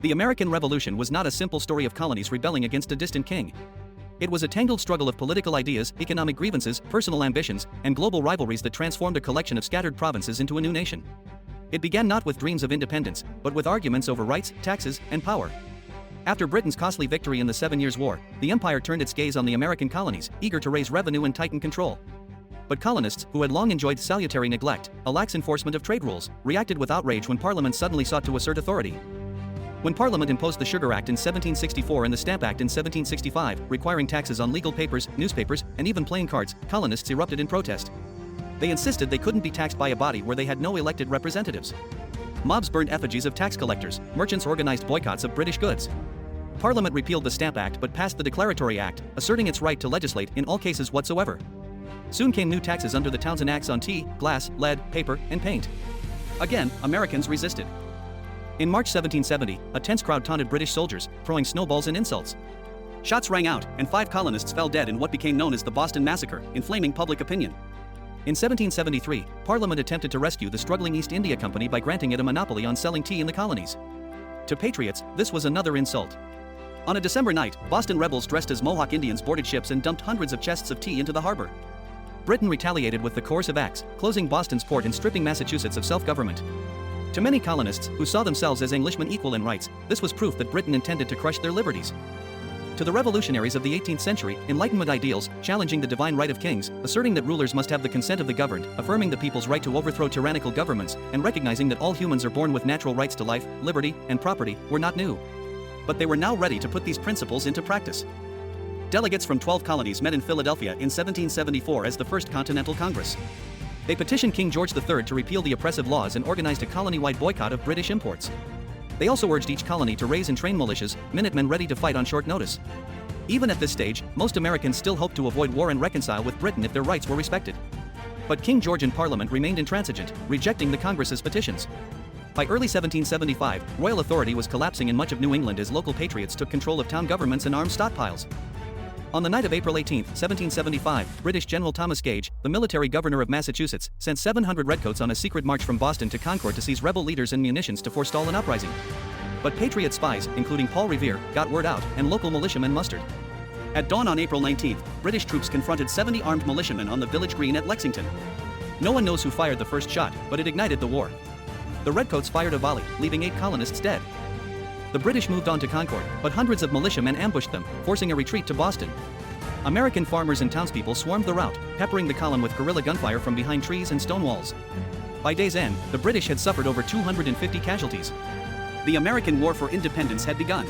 The American Revolution was not a simple story of colonies rebelling against a distant king. It was a tangled struggle of political ideas, economic grievances, personal ambitions, and global rivalries that transformed a collection of scattered provinces into a new nation. It began not with dreams of independence, but with arguments over rights, taxes, and power. After Britain's costly victory in the 7 Years' War, the empire turned its gaze on the American colonies, eager to raise revenue and tighten control. But colonists, who had long enjoyed salutary neglect, a lax enforcement of trade rules, reacted with outrage when Parliament suddenly sought to assert authority. When Parliament imposed the Sugar Act in 1764 and the Stamp Act in 1765, requiring taxes on legal papers, newspapers, and even playing cards, colonists erupted in protest. They insisted they couldn't be taxed by a body where they had no elected representatives. Mobs burned effigies of tax collectors, merchants organized boycotts of British goods. Parliament repealed the Stamp Act but passed the Declaratory Act, asserting its right to legislate in all cases whatsoever. Soon came new taxes under the Townshend Acts on tea, glass, lead, paper, and paint. Again, Americans resisted. In March 1770, a tense crowd taunted British soldiers, throwing snowballs and insults. Shots rang out, and 5 colonists fell dead in what became known as the Boston Massacre, inflaming public opinion. In 1773, Parliament attempted to rescue the struggling East India Company by granting it a monopoly on selling tea in the colonies. To patriots, this was another insult. On a December night, Boston rebels dressed as Mohawk Indians boarded ships and dumped hundreds of chests of tea into the harbor. Britain retaliated with the coercive acts, closing Boston's port and stripping Massachusetts of self-government. To many colonists, who saw themselves as Englishmen equal in rights, this was proof that Britain intended to crush their liberties. To the revolutionaries of the 18th century, Enlightenment ideals, challenging the divine right of kings, asserting that rulers must have the consent of the governed, affirming the people's right to overthrow tyrannical governments, and recognizing that all humans are born with natural rights to life, liberty, and property, were not new. But they were now ready to put these principles into practice. Delegates from 12 colonies met in Philadelphia in 1774 as the First Continental Congress. They petitioned King George III to repeal the oppressive laws and organized a colony-wide boycott of British imports. They also urged each colony to raise and train militias, Minutemen ready to fight on short notice. Even at this stage, most Americans still hoped to avoid war and reconcile with Britain if their rights were respected. But King George and Parliament remained intransigent, rejecting the Congress's petitions. By early 1775, royal authority was collapsing in much of New England as local patriots took control of town governments and armed stockpiles. On the night of April 18, 1775, British General Thomas Gage, the military governor of Massachusetts, sent 700 redcoats on a secret march from Boston to Concord to seize rebel leaders and munitions to forestall an uprising. But patriot spies, including Paul Revere, got word out, and local militiamen mustered. At dawn on April 19, British troops confronted 70 armed militiamen on the village green at Lexington. No one knows who fired the first shot, but it ignited the war. The redcoats fired a volley, leaving 8 colonists dead. The British moved on to Concord, but hundreds of militiamen ambushed them, forcing a retreat to Boston. American farmers and townspeople swarmed the route, peppering the column with guerrilla gunfire from behind trees and stone walls. By day's end, the British had suffered over 250 casualties. The American War for Independence had begun.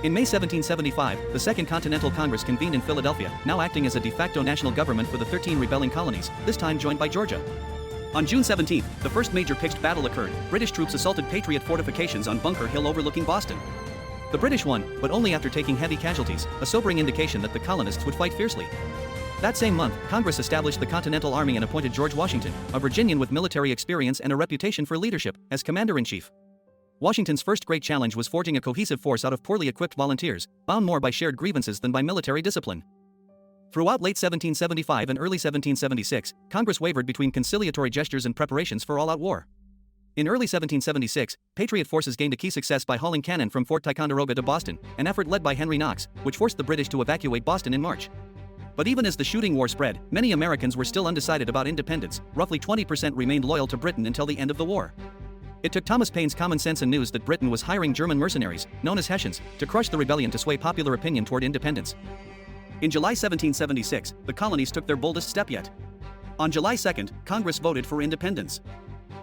In May 1775, the Second Continental Congress convened in Philadelphia, now acting as a de facto national government for the 13 rebelling colonies, this time joined by Georgia. On June 17, the first major pitched battle occurred. British troops assaulted Patriot fortifications on Bunker Hill overlooking Boston. The British won, but only after taking heavy casualties, a sobering indication that the colonists would fight fiercely. That same month, Congress established the Continental Army and appointed George Washington, a Virginian with military experience and a reputation for leadership, as commander-in-chief. Washington's first great challenge was forging a cohesive force out of poorly equipped volunteers, bound more by shared grievances than by military discipline. Throughout late 1775 and early 1776, Congress wavered between conciliatory gestures and preparations for all-out war. In early 1776, Patriot forces gained a key success by hauling cannon from Fort Ticonderoga to Boston, an effort led by Henry Knox, which forced the British to evacuate Boston in March. But even as the shooting war spread, many Americans were still undecided about independence. Roughly 20% remained loyal to Britain until the end of the war. It took Thomas Paine's common sense and news that Britain was hiring German mercenaries, known as Hessians, to crush the rebellion to sway popular opinion toward independence. In July 1776, the colonies took their boldest step yet. On July 2, Congress voted for independence.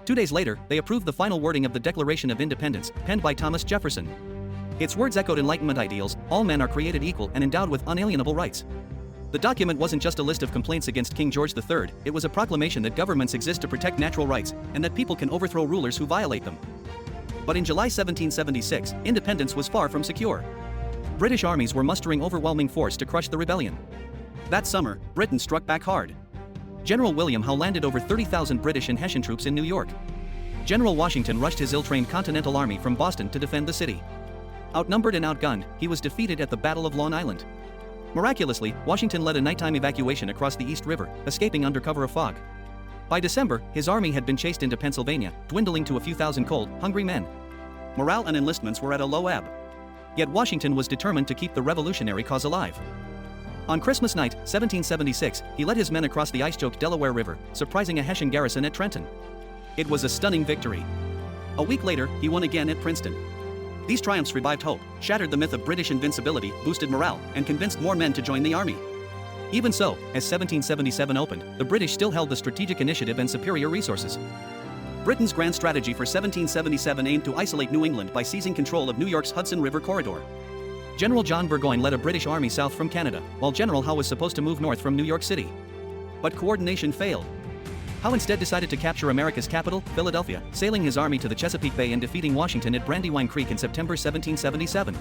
2 days later, they approved the final wording of the Declaration of Independence, penned by Thomas Jefferson. Its words echoed Enlightenment ideals: all men are created equal and endowed with unalienable rights. The document wasn't just a list of complaints against King George III, it was a proclamation that governments exist to protect natural rights, and that people can overthrow rulers who violate them. But in July 1776, independence was far from secure. British armies were mustering overwhelming force to crush the rebellion. That summer, Britain struck back hard. General William Howe landed over 30,000 British and Hessian troops in New York. General Washington rushed his ill-trained Continental Army from Boston to defend the city. Outnumbered and outgunned, he was defeated at the Battle of Long Island. Miraculously, Washington led a nighttime evacuation across the East River, escaping under cover of fog. By December, his army had been chased into Pennsylvania, dwindling to a few thousand cold, hungry men. Morale and enlistments were at a low ebb. Yet Washington was determined to keep the revolutionary cause alive. On Christmas night, 1776, he led his men across the ice-choked Delaware River, surprising a Hessian garrison at Trenton. It was a stunning victory. A week later, he won again at Princeton. These triumphs revived hope, shattered the myth of British invincibility, boosted morale, and convinced more men to join the army. Even so, as 1777 opened, the British still held the strategic initiative and superior resources. Britain's grand strategy for 1777 aimed to isolate New England by seizing control of New York's Hudson River corridor. General John Burgoyne led a British army south from Canada, while General Howe was supposed to move north from New York City. But coordination failed. Howe instead decided to capture America's capital, Philadelphia, sailing his army to the Chesapeake Bay and defeating Washington at Brandywine Creek in September 1777.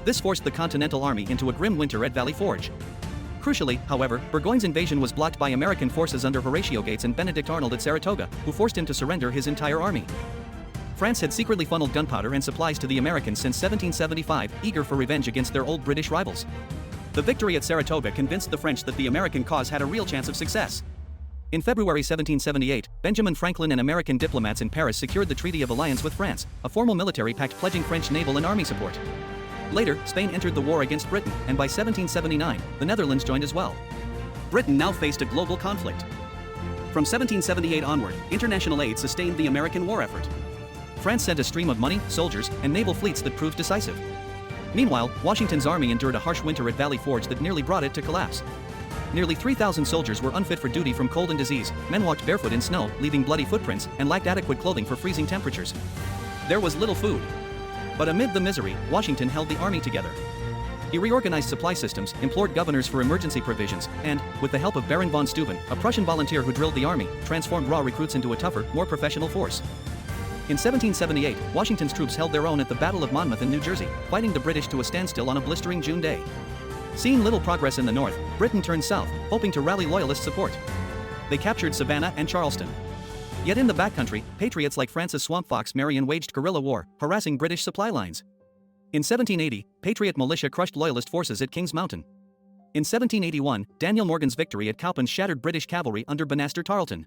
This forced the Continental Army into a grim winter at Valley Forge. Crucially, however, Burgoyne's invasion was blocked by American forces under Horatio Gates and Benedict Arnold at Saratoga, who forced him to surrender his entire army. France had secretly funneled gunpowder and supplies to the Americans since 1775, eager for revenge against their old British rivals. The victory at Saratoga convinced the French that the American cause had a real chance of success. In February 1778, Benjamin Franklin and American diplomats in Paris secured the Treaty of Alliance with France, a formal military pact pledging French naval and army support. Later, Spain entered the war against Britain, and by 1779, the Netherlands joined as well. Britain now faced a global conflict. From 1778 onward, international aid sustained the American war effort. France sent a stream of money, soldiers, and naval fleets that proved decisive. Meanwhile, Washington's army endured a harsh winter at Valley Forge that nearly brought it to collapse. Nearly 3,000 soldiers were unfit for duty from cold and disease, men walked barefoot in snow, leaving bloody footprints, and lacked adequate clothing for freezing temperatures. There was little food. But amid the misery, Washington held the army together. He reorganized supply systems, implored governors for emergency provisions, and, with the help of Baron von Steuben, a Prussian volunteer who drilled the army, transformed raw recruits into a tougher, more professional force. In 1778, Washington's troops held their own at the Battle of Monmouth in New Jersey, fighting the British to a standstill on a blistering June day. Seeing little progress in the north, Britain turned south, hoping to rally loyalist support. They captured Savannah and Charleston. Yet in the backcountry, patriots like Francis Swamp Fox Marion waged guerrilla war, harassing British supply lines. In 1780, Patriot militia crushed loyalist forces at Kings Mountain. In 1781, Daniel Morgan's victory at Cowpens shattered British cavalry under Banastre Tarleton.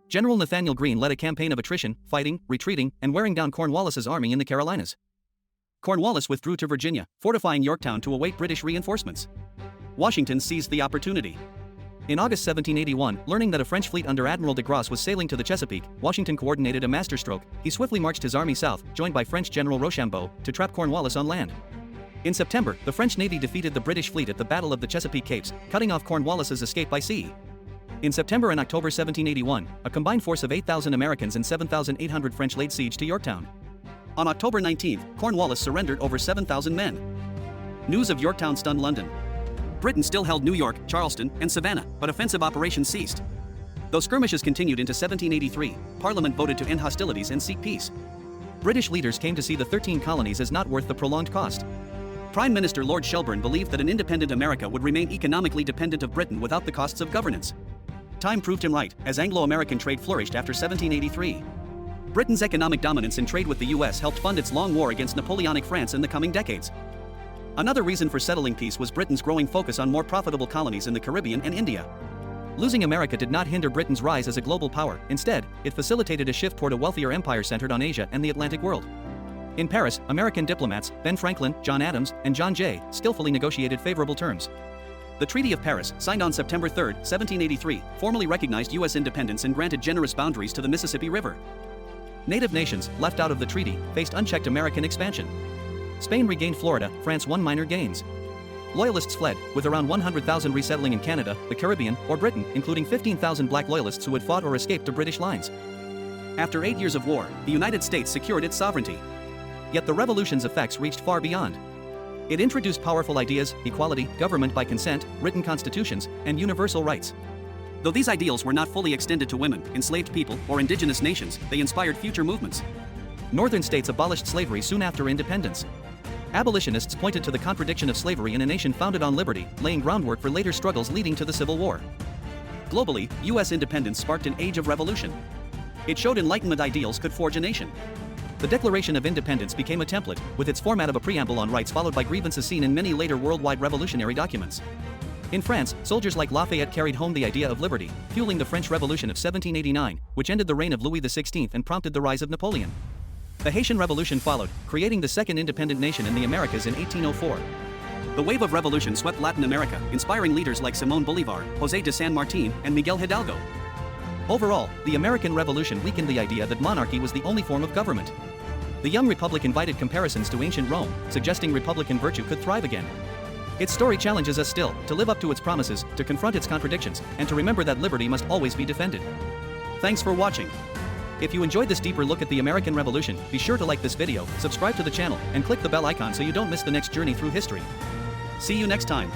General Nathaniel Greene led a campaign of attrition, fighting, retreating, and wearing down Cornwallis's army in the Carolinas. Cornwallis withdrew to Virginia, fortifying Yorktown to await British reinforcements. Washington seized the opportunity. In August 1781, learning that a French fleet under Admiral de Grasse was sailing to the Chesapeake, Washington coordinated a masterstroke. He swiftly marched his army south, joined by French General Rochambeau, to trap Cornwallis on land. In September, the French Navy defeated the British fleet at the Battle of the Chesapeake Capes, cutting off Cornwallis's escape by sea. In September and October 1781, a combined force of 8,000 Americans and 7,800 French laid siege to Yorktown. On October 19, Cornwallis surrendered over 7,000 men. News of Yorktown stunned London. Britain still held New York, Charleston, and Savannah, but offensive operations ceased. Though skirmishes continued into 1783, Parliament voted to end hostilities and seek peace. British leaders came to see the 13 colonies as not worth the prolonged cost. Prime Minister Lord Shelburne believed that an independent America would remain economically dependent of Britain without the costs of governance. Time proved him right, as Anglo-American trade flourished after 1783. Britain's economic dominance in trade with the US helped fund its long war against Napoleonic France in the coming decades. Another reason for settling peace was Britain's growing focus on more profitable colonies in the Caribbean and India. Losing America did not hinder Britain's rise as a global power. Instead, it facilitated a shift toward a wealthier empire centered on Asia and the Atlantic world. In Paris, American diplomats, Ben Franklin, John Adams, and John Jay, skillfully negotiated favorable terms. The Treaty of Paris, signed on September 3, 1783, formally recognized U.S. independence and granted generous boundaries to the Mississippi River. Native nations, left out of the treaty, faced unchecked American expansion. Spain regained Florida, France won minor gains. Loyalists fled, with around 100,000 resettling in Canada, the Caribbean, or Britain, including 15,000 black loyalists who had fought or escaped to British lines. After 8 years of war, the United States secured its sovereignty. Yet the revolution's effects reached far beyond. It introduced powerful ideas, equality, government by consent, written constitutions, and universal rights. Though these ideals were not fully extended to women, enslaved people, or indigenous nations, they inspired future movements. Northern states abolished slavery soon after independence. Abolitionists pointed to the contradiction of slavery in a nation founded on liberty, laying groundwork for later struggles leading to the Civil War. Globally, U.S. independence sparked an age of revolution. It showed Enlightenment ideals could forge a nation. The Declaration of Independence became a template, with its format of a preamble on rights followed by grievances seen in many later worldwide revolutionary documents. In France, soldiers like Lafayette carried home the idea of liberty, fueling the French Revolution of 1789, which ended the reign of Louis XVI and prompted the rise of Napoleon. The Haitian Revolution followed, creating the second independent nation in the Americas in 1804. The wave of revolution swept Latin America, inspiring leaders like Simón Bolívar, José de San Martín, and Miguel Hidalgo. Overall, the American Revolution weakened the idea that monarchy was the only form of government. The young republic invited comparisons to ancient Rome, suggesting republican virtue could thrive again. Its story challenges us still, to live up to its promises, to confront its contradictions, and to remember that liberty must always be defended. Thanks for watching. If you enjoyed this deeper look at the American Revolution, be sure to like this video, subscribe to the channel, and click the bell icon so you don't miss the next journey through history. See you next time.